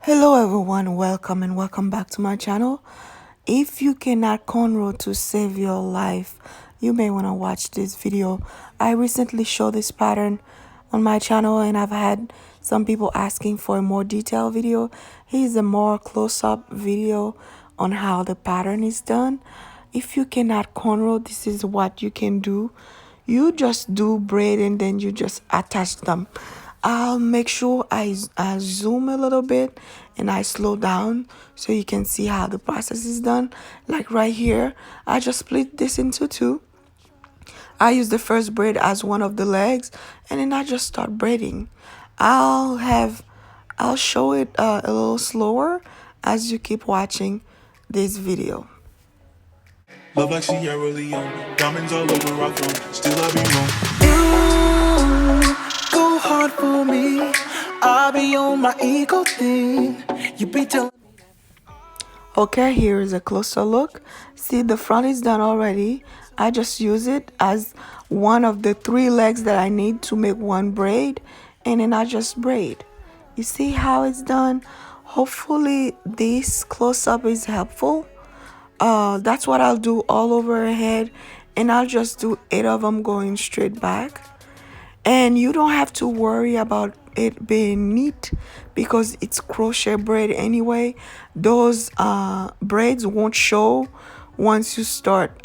Hello everyone, welcome and welcome back to my channel. If you cannot cornrow to save your life, you may want to watch this video. I recently showed this pattern on my channel and I've had some people asking for a more detailed video. Here's a more close-up video on how the pattern is done. If you cannot cornrow, this is what you can do. You just do braid and then you just attach them. I'll make sure I zoom a little bit and I slow down so you can see how the process is done. Like right here, I just split this into two. I use the first braid as one of the legs and then I just start braiding. I'll show it a little slower as you keep watching this video. Love like Sierra Leone, diamonds all over our throne. Still I be wrong. Go hard for me. I'll be on my ego thing. You be telling me. Okay, here is a closer look. See, the front is done already. I just use it as one of the three legs that I need to make one braid, and then I just braid. You see how it's done? Hopefully this close-up is helpful. That's what I'll do all over her head, and I'll just do 8 of them going straight back. And you don't have to worry about it being neat because it's crochet braid anyway. Those braids won't show once you start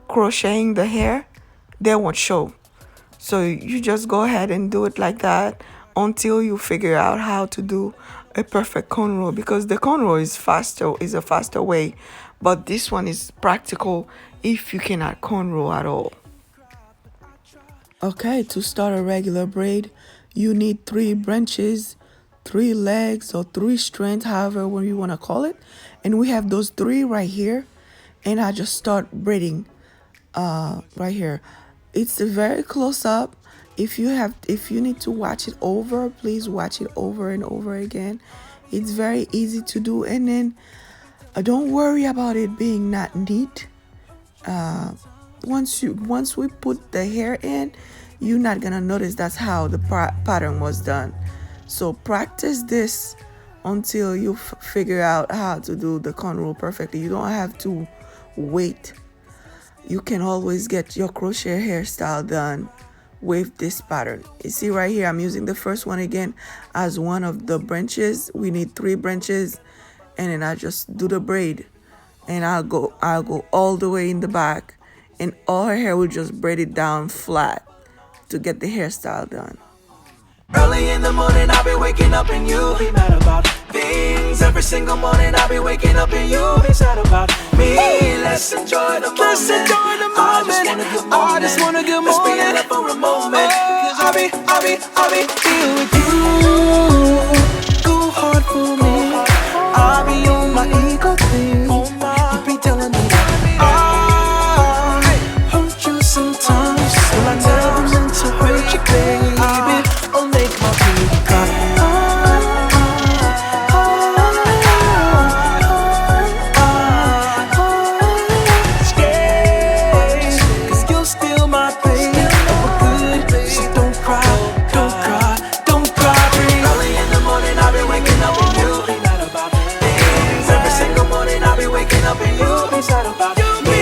crocheting the hair. They won't show. So you just go ahead and do it like that until you figure out how to do a perfect cornrow, because the cornrow is a faster way, but this one is practical if you cannot cornrow at all. Okay, to start a regular braid, you need 3 branches, 3 legs, or 3 strands, however you want to call it. And we have those 3 right here. And I just start braiding right here. It's very close up. If you need to watch it over, please watch it over and over again. It's very easy to do. And then don't worry about it being not neat. Once we put the hair in, you're not gonna notice that's how the pattern was done. So practice this until you figure out how to do the cornrow perfectly. You don't have to wait. You can always get your crochet hairstyle done with this pattern. You see right here, I'm using the first one again as one of the branches. We need 3 branches, and then I just do the braid, and I'll go all the way in the back, and all her hair will just braid it down flat to get the hairstyle done. Early in the morning, I'll be waking up and you be mad about things. Every single morning, I'll be waking up and you be sad about me. Let's enjoy the moment. I just want a good morning. Let's be in it for a moment. Cause I'll be here with you. Go hard for me. I'll be on my ego thing. You be telling me I hurt you sometimes. Well, I never meant to hurt you, baby. I'll make my baby cry. Cause you're still my baby. Oh, good. So don't cry, don't cry, don't cry, baby. Early in the morning, I'll be waking up and you be mad about things. Every single morning, I'll be waking up and you be sad about me.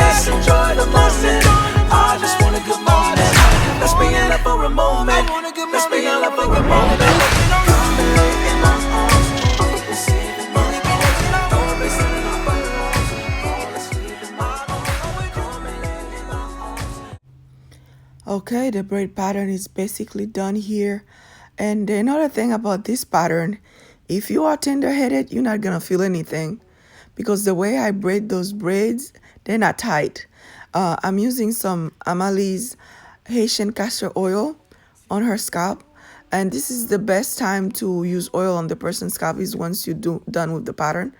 Let's enjoy the moment. I just want a good moment. Let's be in it for a moment. Let's be in it for a good moment. Come and lay in my arms. Receiving my arms. Don't be sitting up on your arms. Fall asleep in my arms. Come and lay in my arms. Okay, the braid pattern is basically done here. And another thing about this pattern, if you are tender-headed, you're not gonna feel anything, because the way I braid those braids, they're not tight. I'm using some Amalie's Haitian castor oil on her scalp, and this is the best time to use oil on the person's scalp is once you're done with the pattern,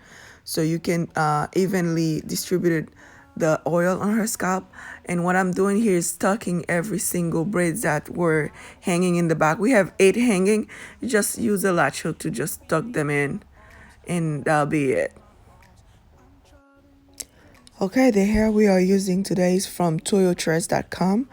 so you can evenly distribute the oil on her scalp. And what I'm doing here is tucking every single braids that were hanging in the back. We have 8 hanging. You just use a latch hook to just tuck them in, and that'll be it. Okay, the hair we are using today is from Toyotress.com.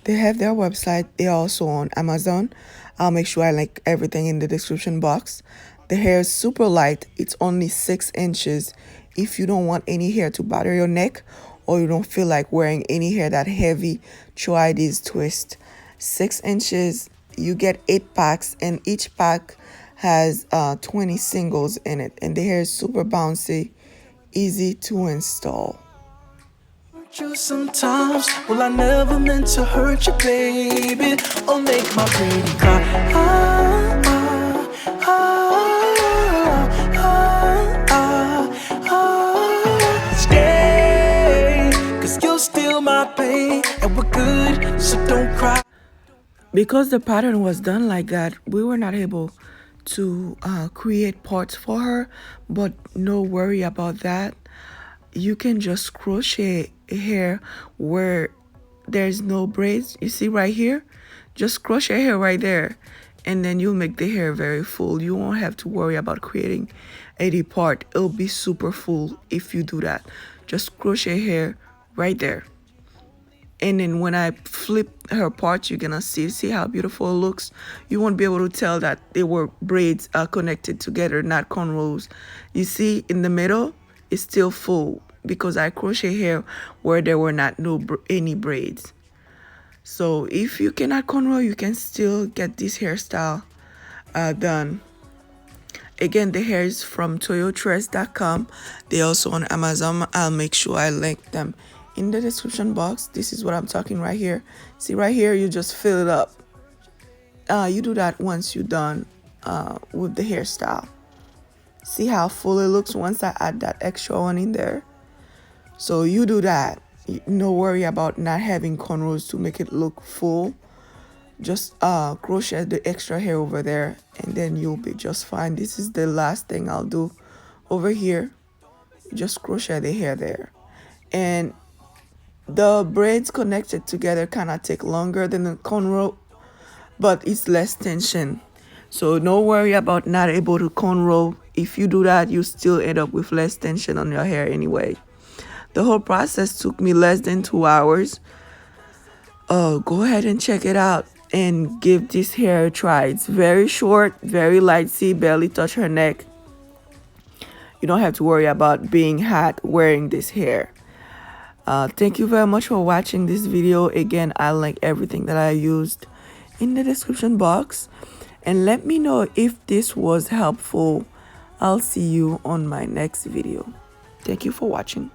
They have their website. They're also on Amazon. I'll make sure I link everything in the description box. The hair is super light. It's only 6 inches. If you don't want any hair to bother your neck or you don't feel like wearing any hair that heavy, try this twist. 6 inches, you get 8 packs, and each pack has 20 singles in it. And the hair is super bouncy, easy to install. You sometimes, well, I never meant to hurt you, baby, or make my pretty cry. Stay, 'cause you're still my pain, and we're good, so don't cry. Because the pattern was done like that, we were not able to create parts for her, but no worry about that. You can just crochet hair where there's no braids. You see right here, just crochet hair right there, and then you'll make the hair very full. You won't have to worry about creating any part. It'll be super full if you do that. Just crochet hair right there. And then when I flip her part, you're gonna see how beautiful it looks. You won't be able to tell that they were braids connected together, not cornrows. You see in the middle, it's still full because I crochet hair where there were not any braids. So if you cannot cornrow, you can still get this hairstyle done. Again, the hair is from Toyotress.com. They're also on Amazon. I'll make sure I link them in the description box. This is what I'm talking right here. See right here, you just fill it up. You do that once you're done with the hairstyle. See how full it looks once I add that extra one in there. So you do that. No worry about not having cornrows to make it look full. Just crochet the extra hair over there, and then you'll be just fine. This is the last thing I'll do over here. Just crochet the hair there, and the braids connected together kind of take longer than the cornrow, but it's less tension. So no worry about not able to cornrow. If you do that, you still end up with less tension on your hair anyway. The whole process took me less than 2 hours. Go ahead and check it out and give this hair a try. It's very short, very light. See, barely touch her neck. You don't have to worry about being hot wearing this hair. Thank you very much for watching this video. Again, I'll link everything that I used in the description box. And let me know if this was helpful. I'll see you on my next video. Thank you for watching.